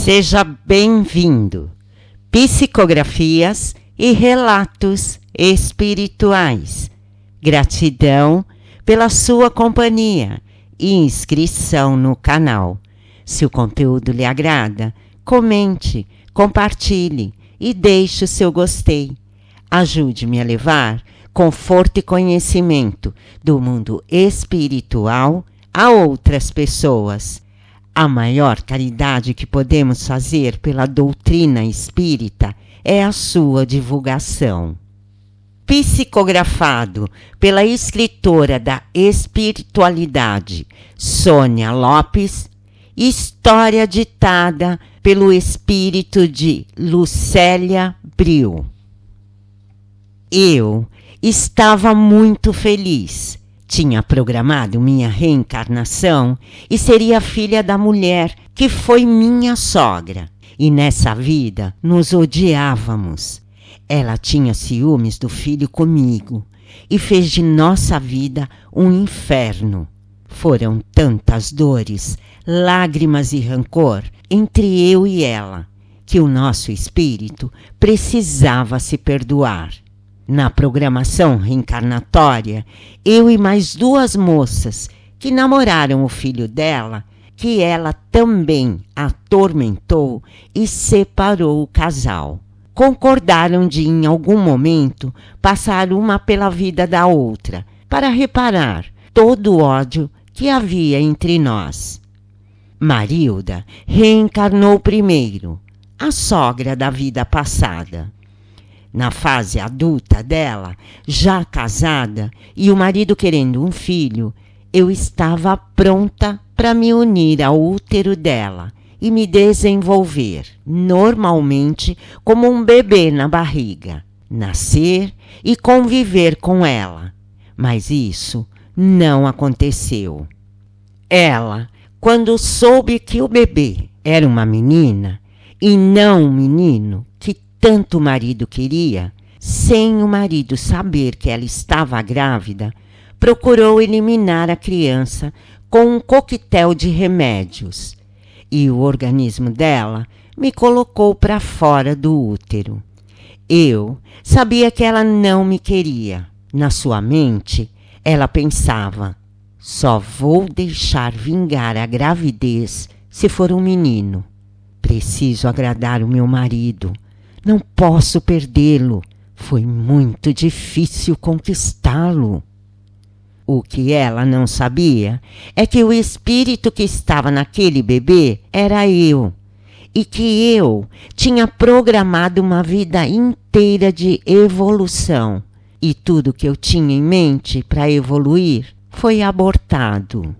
Seja bem-vindo. Psicografias e relatos espirituais. Gratidão pela sua companhia e inscrição no canal. Se o conteúdo lhe agrada, comente, compartilhe e deixe o seu gostei. Ajude-me a levar conforto e conhecimento do mundo espiritual a outras pessoas. A maior caridade que podemos fazer pela doutrina espírita é a sua divulgação. Psicografado pela escritora da espiritualidade Sônia Lopes, história ditada pelo espírito de Lucélia Bril. Eu estava muito feliz. Tinha programado minha reencarnação e seria filha da mulher que foi minha sogra. E nessa vida nos odiávamos. Ela tinha ciúmes do filho comigo e fez de nossa vida um inferno. Foram tantas dores, lágrimas e rancor entre eu e ela, que o nosso espírito precisava se perdoar. Na programação reencarnatória, eu e mais duas moças que namoraram o filho dela, que ela também atormentou e separou o casal. Concordaram de, em algum momento, passar uma pela vida da outra, para reparar todo o ódio que havia entre nós. Marilda reencarnou primeiro, a sogra da vida passada. Na fase adulta dela, já casada e o marido querendo um filho, eu estava pronta para me unir ao útero dela e me desenvolver normalmente como um bebê na barriga, nascer e conviver com ela. Mas isso não aconteceu. Ela, quando soube que o bebê era uma menina e não um menino que tanto o marido queria, sem o marido saber que ela estava grávida, procurou eliminar a criança com um coquetel de remédios. E o organismo dela me colocou para fora do útero. Eu sabia que ela não me queria. Na sua mente, ela pensava: só vou deixar vingar a gravidez se for um menino. Preciso agradar o meu marido. Não posso perdê-lo. Foi muito difícil conquistá-lo. O que ela não sabia é que o espírito que estava naquele bebê era eu, e que eu tinha programado uma vida inteira de evolução, e tudo que eu tinha em mente para evoluir foi abortado.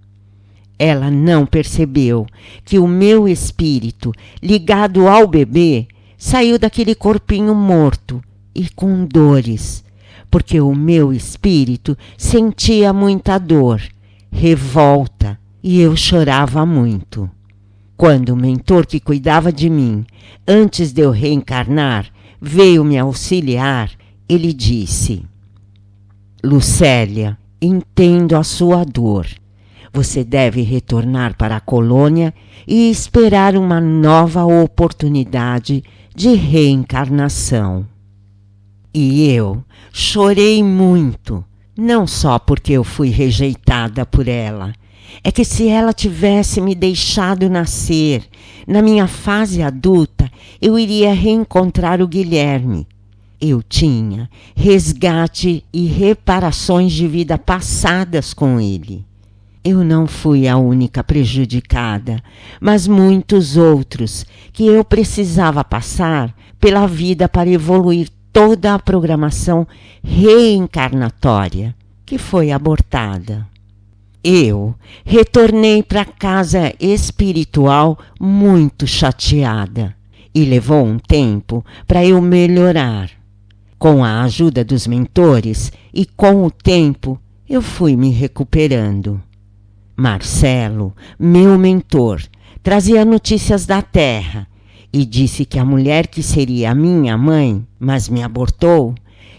Ela não percebeu que o meu espírito, ligado ao bebê, saiu daquele corpinho morto e com dores, porque o meu espírito sentia muita dor, revolta, e eu chorava muito. Quando o mentor que cuidava de mim, antes de eu reencarnar, veio me auxiliar, ele disse: Lucélia, entendo a sua dor. Você deve retornar para a colônia e esperar uma nova oportunidade de reencarnação. E eu chorei muito, não só porque eu fui rejeitada por ela. É que se ela tivesse me deixado nascer, na minha fase adulta, eu iria reencontrar o Guilherme. Eu tinha resgate e reparações de vida passadas com ele. Eu não fui a única prejudicada, mas muitos outros que eu precisava passar pela vida para evoluir toda a programação reencarnatória que foi abortada. Eu retornei para a casa espiritual muito chateada e levou um tempo para eu melhorar. Com a ajuda dos mentores e com o tempo eu fui me recuperando. Marcelo, meu mentor, trazia notícias da Terra e disse que a mulher que seria a minha mãe, mas me abortou,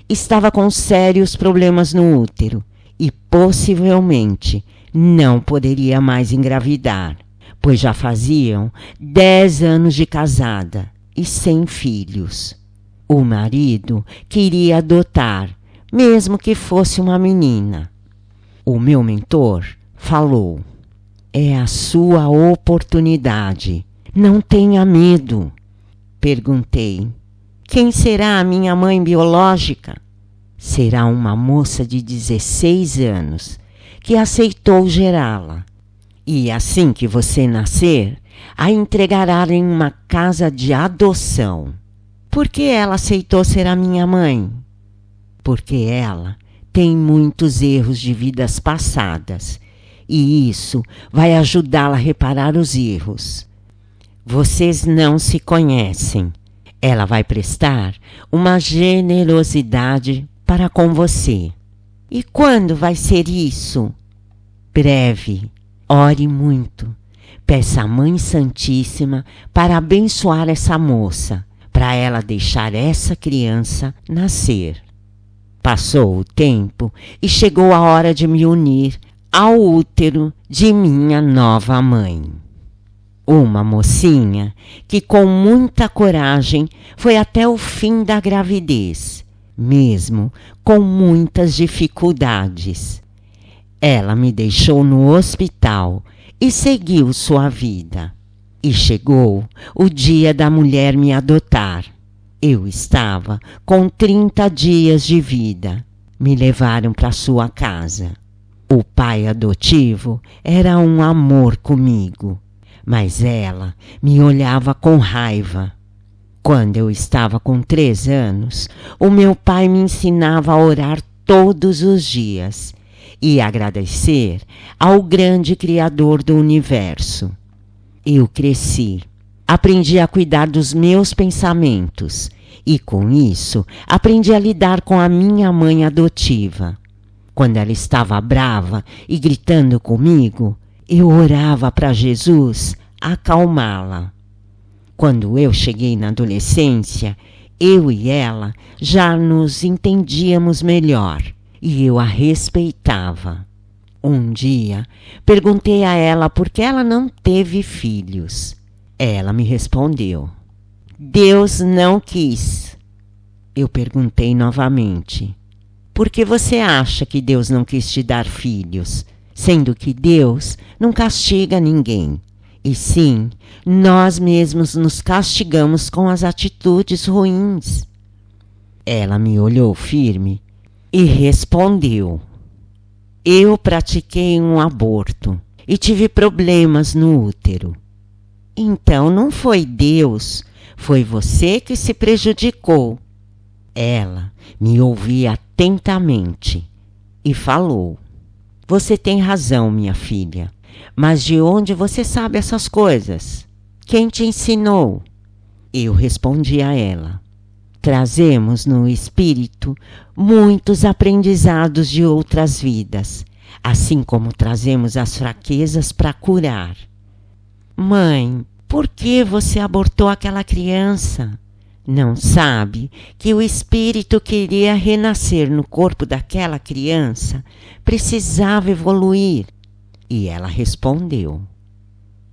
estava com sérios problemas no útero e possivelmente não poderia mais engravidar, pois já faziam 10 anos de casada e sem filhos. O marido queria adotar, mesmo que fosse uma menina. O meu mentor falou: é a sua oportunidade, não tenha medo. Perguntei: quem será a minha mãe biológica? Será uma moça de 16 anos que aceitou gerá-la. E assim que você nascer, a entregará em uma casa de adoção. Por que ela aceitou ser a minha mãe? Porque ela tem muitos erros de vidas passadas e isso vai ajudá-la a reparar os erros. Vocês não se conhecem. Ela vai prestar uma generosidade para com você. E quando vai ser isso? Breve. Ore muito. Peça à Mãe Santíssima para abençoar essa moça, para ela deixar essa criança nascer. Passou o tempo e chegou a hora de me unir ao útero de minha nova mãe. Uma mocinha que com muita coragem foi até o fim da gravidez, mesmo com muitas dificuldades. Ela me deixou no hospital e seguiu sua vida. E chegou o dia da mulher me adotar. Eu estava com 30 dias de vida. Me levaram para sua casa. O pai adotivo era um amor comigo, mas ela me olhava com raiva. Quando eu estava com 3 anos, o meu pai me ensinava a orar todos os dias e agradecer ao grande Criador do universo. Eu cresci, aprendi a cuidar dos meus pensamentos e, com isso, aprendi a lidar com a minha mãe adotiva. Quando ela estava brava e gritando comigo, eu orava para Jesus acalmá-la. Quando eu cheguei na adolescência, eu e ela já nos entendíamos melhor e eu a respeitava. Um dia, perguntei a ela por que ela não teve filhos. Ela me respondeu: Deus não quis. Eu perguntei novamente: por que você acha que Deus não quis te dar filhos, sendo que Deus não castiga ninguém? E sim, nós mesmos nos castigamos com as atitudes ruins. Ela me olhou firme e respondeu: eu pratiquei um aborto e tive problemas no útero. Então não foi Deus, foi você que se prejudicou. Ela me ouvia atentamente e falou: você tem razão, minha filha, mas de onde você sabe essas coisas? Quem te ensinou? Eu respondi a ela: trazemos no espírito muitos aprendizados de outras vidas, assim como trazemos as fraquezas para curar. Mãe, por que você abortou aquela criança? Não sabe que o espírito que iria renascer no corpo daquela criança precisava evoluir? E ela respondeu: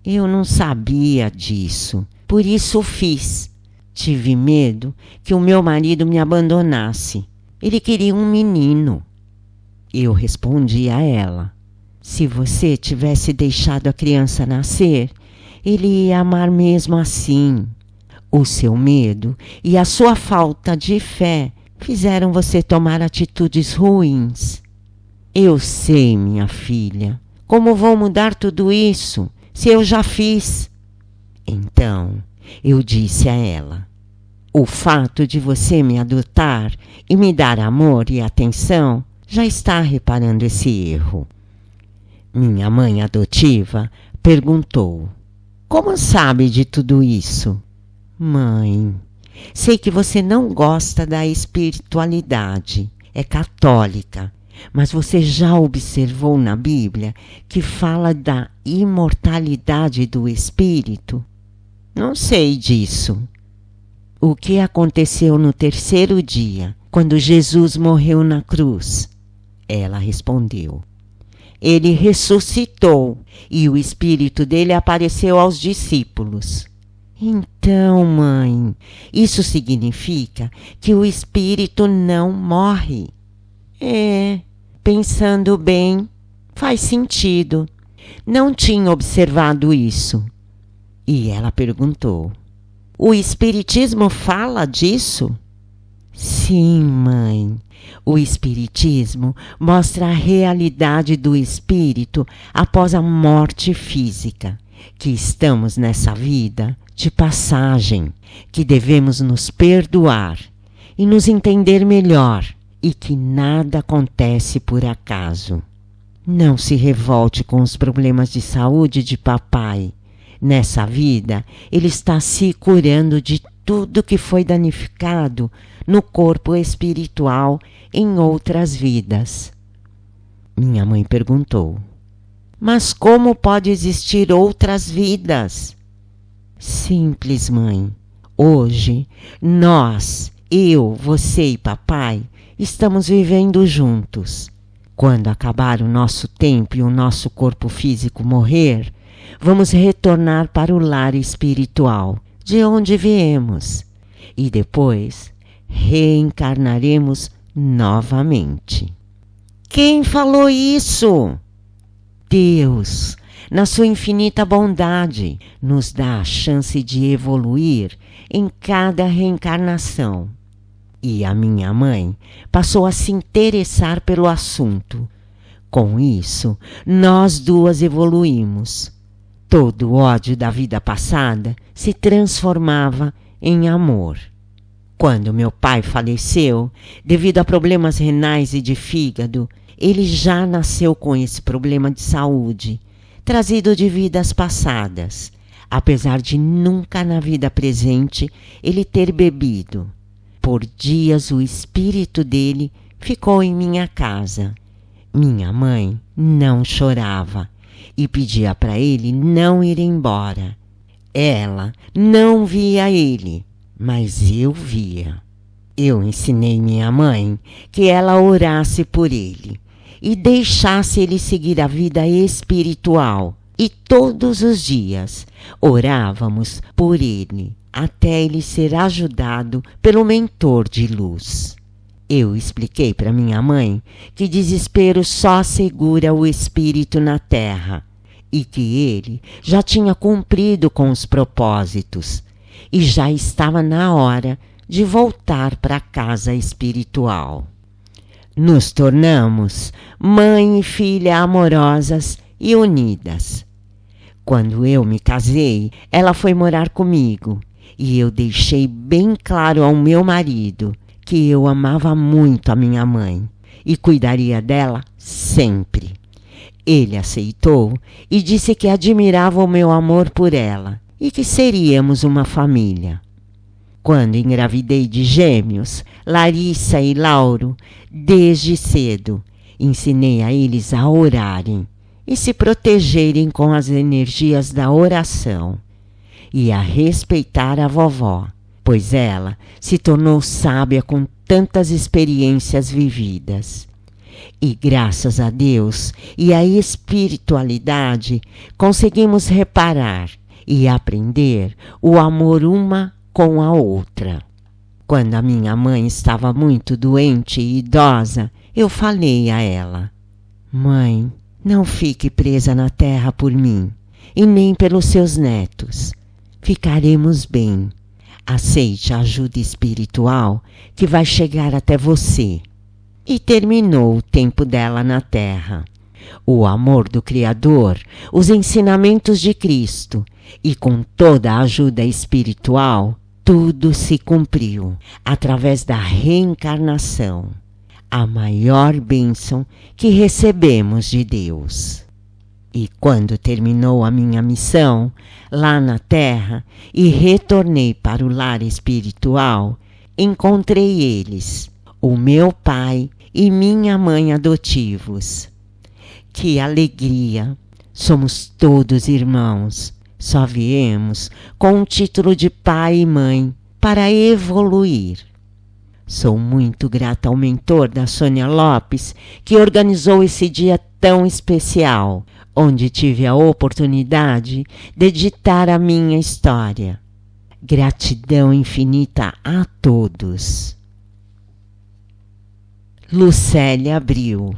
eu não sabia disso, por isso fiz. Tive medo que o meu marido me abandonasse. Ele queria um menino. Eu respondi a ela: se você tivesse deixado a criança nascer, ele ia amar mesmo assim. O seu medo e a sua falta de fé fizeram você tomar atitudes ruins. Eu sei, minha filha, como vou mudar tudo isso, se eu já fiz? Então, eu disse a ela: o fato de você me adotar e me dar amor e atenção já está reparando esse erro. Minha mãe adotiva perguntou: como sabe de tudo isso? Mãe, sei que você não gosta da espiritualidade, é católica, mas você já observou na Bíblia que fala da imortalidade do espírito? Não sei disso. O que aconteceu no 3º dia, quando Jesus morreu na cruz? Ela respondeu: ele ressuscitou e o espírito dele apareceu aos discípulos. Então, mãe, isso significa que o espírito não morre. Pensando bem, faz sentido. Não tinha observado isso. E ela perguntou: o espiritismo fala disso? Sim, mãe. O espiritismo mostra a realidade do espírito após a morte física, que estamos nessa vida de passagem, que devemos nos perdoar e nos entender melhor e que nada acontece por acaso. Não se revolte com os problemas de saúde de papai. Nessa vida, ele está se curando de tudo que foi danificado no corpo espiritual em outras vidas. Minha mãe perguntou: mas como pode existir outras vidas? Simples, mãe. Hoje, nós, eu, você e papai, estamos vivendo juntos. Quando acabar o nosso tempo e o nosso corpo físico morrer, vamos retornar para o lar espiritual, de onde viemos, e depois reencarnaremos novamente. Quem falou isso? Deus, na sua infinita bondade, nos dá a chance de evoluir em cada reencarnação. E a minha mãe passou a se interessar pelo assunto. Com isso, nós duas evoluímos. Todo o ódio da vida passada se transformava em amor. Quando meu pai faleceu, devido a problemas renais e de fígado, ele já nasceu com esse problema de saúde, trazido de vidas passadas, apesar de nunca na vida presente ele ter bebido. Por dias o espírito dele ficou em minha casa. Minha mãe não chorava e pedia para ele não ir embora. Ela não via ele, mas eu via. Eu ensinei minha mãe que ela orasse por ele e deixasse ele seguir a vida espiritual. E todos os dias orávamos por ele, até ele ser ajudado pelo mentor de luz. Eu expliquei para minha mãe que desespero só segura o espírito na terra e que ele já tinha cumprido com os propósitos e já estava na hora de voltar para a casa espiritual. Nos tornamos mãe e filha amorosas e unidas. Quando eu me casei, ela foi morar comigo e eu deixei bem claro ao meu marido que eu amava muito a minha mãe e cuidaria dela sempre. Ele aceitou e disse que admirava o meu amor por ela e que seríamos uma família. Quando engravidei de gêmeos, Larissa e Lauro, desde cedo, ensinei a eles a orarem e se protegerem com as energias da oração e a respeitar a vovó, pois ela se tornou sábia com tantas experiências vividas. E graças a Deus e à espiritualidade conseguimos reparar e aprender o amor uma com a outra. Quando a minha mãe estava muito doente e idosa, eu falei a ela: mãe, não fique presa na terra por mim e nem pelos seus netos. Ficaremos bem. Aceite a ajuda espiritual que vai chegar até você. E terminou o tempo dela na terra. O amor do Criador, os ensinamentos de Cristo e com toda a ajuda espiritual, tudo se cumpriu através da reencarnação, a maior bênção que recebemos de Deus. E quando terminou a minha missão lá na terra e retornei para o lar espiritual, encontrei eles, o meu pai e minha mãe adotivos. Que alegria! Somos todos irmãos. Só viemos com o título de pai e mãe para evoluir. Sou muito grata ao mentor da Sônia Lopes, que organizou esse dia tão especial, onde tive a oportunidade de editar a minha história. Gratidão infinita a todos. Lucélia Abril.